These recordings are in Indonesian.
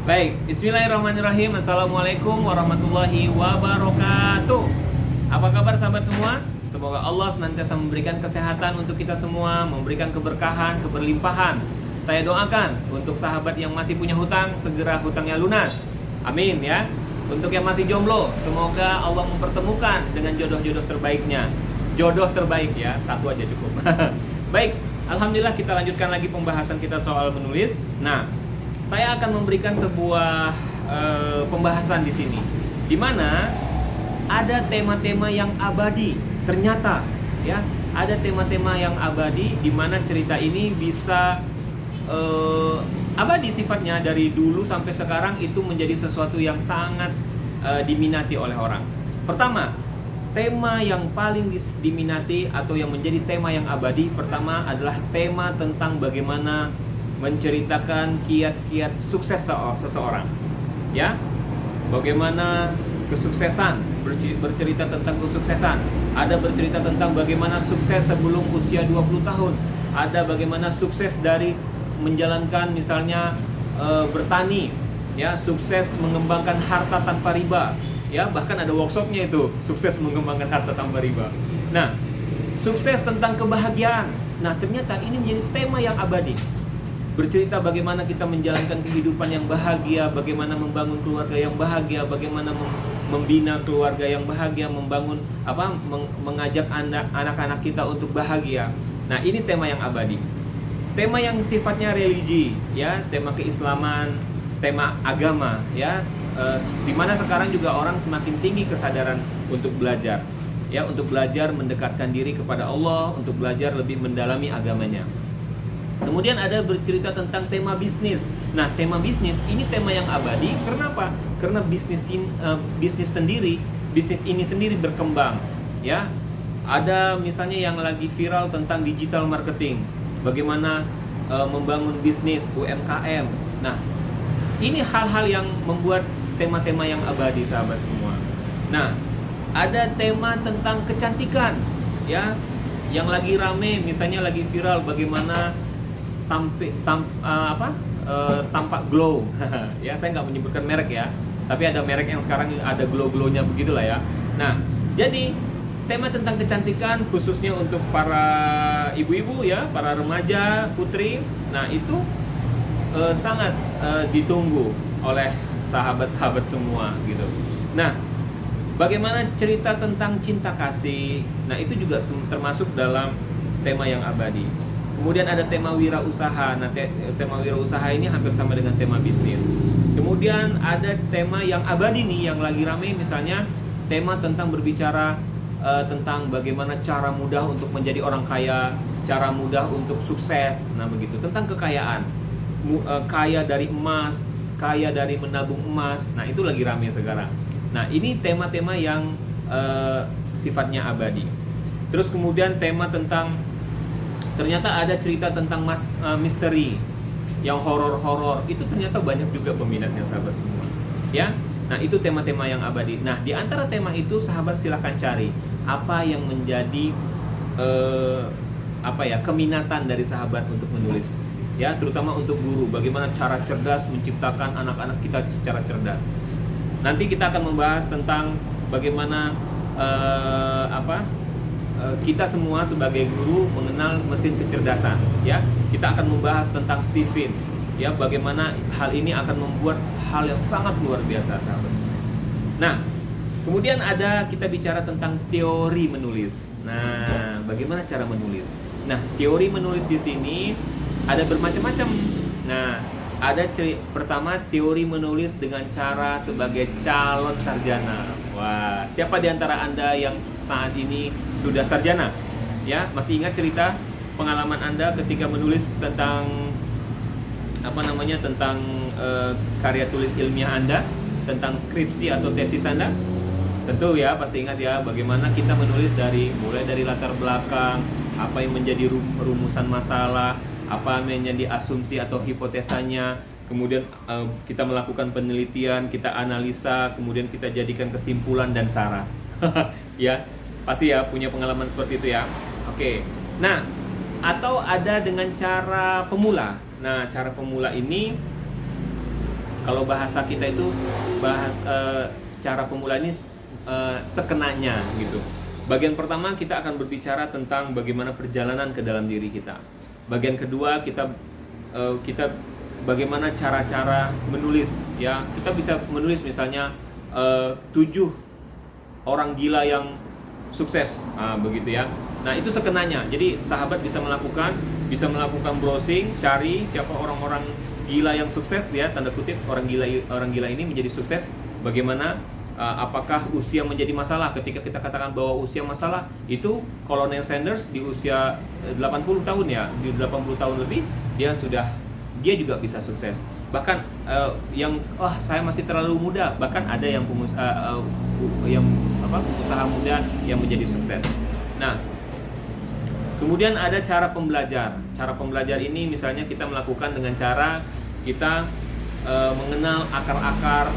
Baik, bismillahirrahmanirrahim. Assalamualaikum warahmatullahi wabarakatuh. Apa kabar sahabat semua? Semoga Allah senantiasa memberikan kesehatan untuk kita semua, memberikan keberkahan, keberlimpahan. Saya doakan untuk sahabat yang masih punya hutang, segera hutangnya lunas. Amin ya. Untuk yang masih jomblo, semoga Allah mempertemukan dengan jodoh-jodoh terbaiknya. Jodoh terbaik ya, satu aja cukup. Baik, alhamdulillah kita lanjutkan lagi pembahasan kita soal menulis. Nah, saya akan memberikan sebuah pembahasan di sini, di mana ada tema-tema yang abadi. Ternyata, ya, ada tema-tema yang abadi, di mana cerita ini bisa abadi sifatnya dari dulu sampai sekarang itu menjadi sesuatu yang sangat diminati oleh orang. Pertama, tema yang paling diminati atau yang menjadi tema yang abadi pertama adalah tema tentang bagaimana menceritakan kiat-kiat sukses seseorang, ya, bagaimana kesuksesan, bercerita tentang kesuksesan. Ada bercerita tentang bagaimana sukses sebelum usia 20 tahun. Ada bagaimana sukses dari menjalankan misalnya bertani, ya, sukses mengembangkan harta tanpa riba, ya, bahkan ada workshopnya itu, sukses mengembangkan harta tanpa riba. Nah, sukses tentang kebahagiaan. Nah, ternyata ini menjadi tema yang abadi. Bercerita bagaimana kita menjalankan kehidupan yang bahagia, bagaimana membangun keluarga yang bahagia, bagaimana membina keluarga yang bahagia, mengajak anak-anak kita untuk bahagia. Nah, ini tema yang abadi. Tema yang sifatnya religi, ya, tema keislaman, tema agama, ya, dimana sekarang juga orang semakin tinggi kesadaran untuk belajar, ya, untuk belajar mendekatkan diri kepada Allah, untuk belajar lebih mendalami agamanya. Kemudian ada bercerita tentang tema bisnis. Nah, tema bisnis ini tema yang abadi. Kenapa? Karena bisnis ini sendiri berkembang. Ya, ada misalnya yang lagi viral tentang digital marketing. Bagaimana membangun bisnis UMKM. Nah, ini hal-hal yang membuat tema-tema yang abadi, sahabat semua. Nah, ada tema tentang kecantikan, ya, yang lagi rame, misalnya lagi viral bagaimana tampak glow. Ya, saya nggak menyebutkan merek ya, tapi ada merek yang sekarang ada glow-glownya begitulah ya. Nah, jadi tema tentang kecantikan khususnya untuk para ibu-ibu, ya, para remaja, putri. Nah, itu sangat ditunggu oleh sahabat-sahabat semua gitu. Nah, bagaimana cerita tentang cinta kasih. Nah, itu juga termasuk dalam tema yang abadi. Kemudian ada tema wirausaha. Nah, tema wirausaha ini hampir sama dengan tema bisnis. Kemudian ada tema yang abadi nih, yang lagi rame, misalnya tema tentang berbicara tentang bagaimana cara mudah untuk menjadi orang kaya, cara mudah untuk sukses. Nah, begitu, tentang kekayaan, kaya dari emas, kaya dari menabung emas. Nah, itu lagi rame sekarang. Nah, ini tema-tema yang sifatnya abadi. Terus kemudian tema tentang, ternyata ada cerita tentang misteri yang horor-horor. Itu ternyata banyak juga peminatnya, sahabat semua, ya. Nah, itu tema-tema yang abadi. Nah, di antara tema itu sahabat silakan cari apa yang menjadi keminatan dari sahabat untuk menulis, ya, terutama untuk guru. Bagaimana cara cerdas menciptakan anak-anak kita secara cerdas. Nanti kita akan membahas tentang bagaimana kita semua sebagai guru mengenal mesin kecerdasan, ya. Kita akan membahas tentang Stephen, ya, bagaimana hal ini akan membuat hal yang sangat luar biasa, sahabat semua. Nah, kemudian kita bicara tentang teori menulis. Nah, bagaimana cara menulis? Nah, teori menulis di sini ada bermacam-macam. Nah, pertama, teori menulis dengan cara sebagai calon sarjana. Wah, siapa di antara Anda yang saat ini sudah sarjana? Ya, masih ingat cerita pengalaman Anda ketika menulis tentang tentang karya tulis ilmiah Anda, tentang skripsi atau tesis Anda? Tentu ya, pasti ingat ya, bagaimana kita menulis mulai dari latar belakang, apa yang menjadi rumusan masalah, apa yang menjadi asumsi atau hipotesanya, kemudian kita melakukan penelitian, kita analisa, kemudian kita jadikan kesimpulan dan saran. Ya, pasti ya punya pengalaman seperti itu ya. Oke. Nah, atau ada dengan cara pemula. Nah, cara pemula ini Kalau bahasa kita itu cara pemula ini sekenanya gitu. Bagian pertama kita akan berbicara tentang bagaimana perjalanan ke dalam diri kita. Bagian kedua kita bagaimana cara-cara menulis ya. Kita bisa menulis misalnya 7 orang gila yang sukses, begitu ya. Nah itu sekenanya. Jadi sahabat bisa melakukan browsing, cari siapa orang-orang gila yang sukses ya, tanda kutip orang gila ini menjadi sukses. Bagaimana apakah usia menjadi masalah? Ketika kita katakan bahwa usia masalah, itu Colonel Sanders di usia 80 tahun ya, di 80 tahun lebih dia juga bisa sukses. Bahkan saya masih terlalu muda, bahkan ada yang pengusaha muda yang menjadi sukses. Nah, kemudian ada cara pembelajar. Cara pembelajar ini misalnya kita melakukan dengan cara kita mengenal akar-akar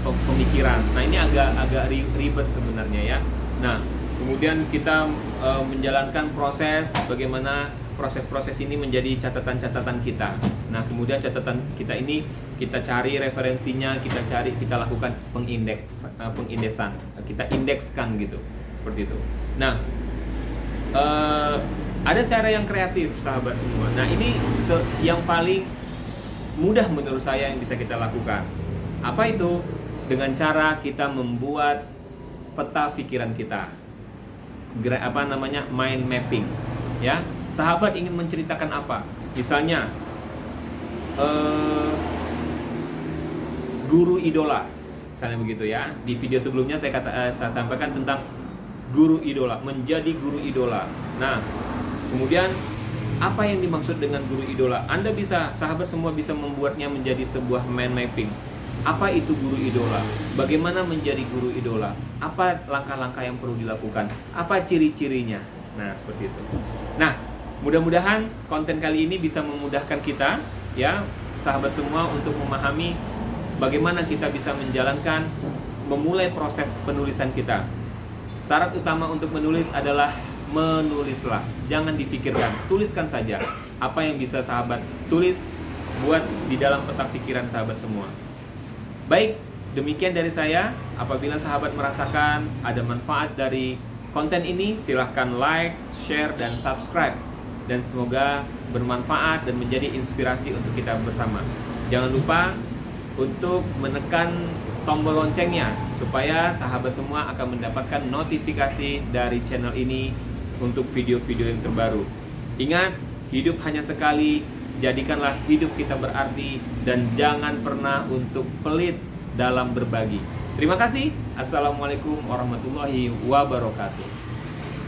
pemikiran. Nah, ini agak ribet sebenarnya ya. Nah, kemudian kita menjalankan proses bagaimana proses-proses ini menjadi catatan-catatan kita. Nah, kemudian catatan kita ini kita cari referensinya, kita lakukan pengindesan, kita indekskan gitu, seperti itu. Nah, ada cara yang kreatif, sahabat semua. Nah, ini yang paling mudah menurut saya yang bisa kita lakukan. Apa itu? Dengan cara kita membuat peta pikiran kita, mind mapping, ya. Sahabat ingin menceritakan apa? Misalnya guru idola, misalnya begitu ya. Di video sebelumnya saya sampaikan tentang guru idola, menjadi guru idola. Nah, kemudian apa yang dimaksud dengan guru idola? Sahabat semua bisa membuatnya menjadi sebuah mind mapping. Apa itu guru idola? Bagaimana menjadi guru idola? Apa langkah-langkah yang perlu dilakukan? Apa ciri-cirinya? Nah, seperti itu. Nah, mudah-mudahan konten kali ini bisa memudahkan kita, ya, sahabat semua, untuk memahami bagaimana kita bisa memulai proses penulisan kita. Syarat utama untuk menulis adalah menulislah, jangan difikirkan, tuliskan saja. Apa yang bisa sahabat tulis, buat di dalam peta pikiran sahabat semua. Baik, demikian dari saya. Apabila sahabat merasakan ada manfaat dari konten ini, silahkan like, share, dan subscribe. Dan semoga bermanfaat dan menjadi inspirasi untuk kita bersama. Jangan lupa untuk menekan tombol loncengnya, supaya sahabat semua akan mendapatkan notifikasi dari channel ini untuk video-video yang terbaru. Ingat, hidup hanya sekali. Jadikanlah hidup kita berarti, dan jangan pernah untuk pelit dalam berbagi. Terima kasih. Assalamualaikum warahmatullahi wabarakatuh.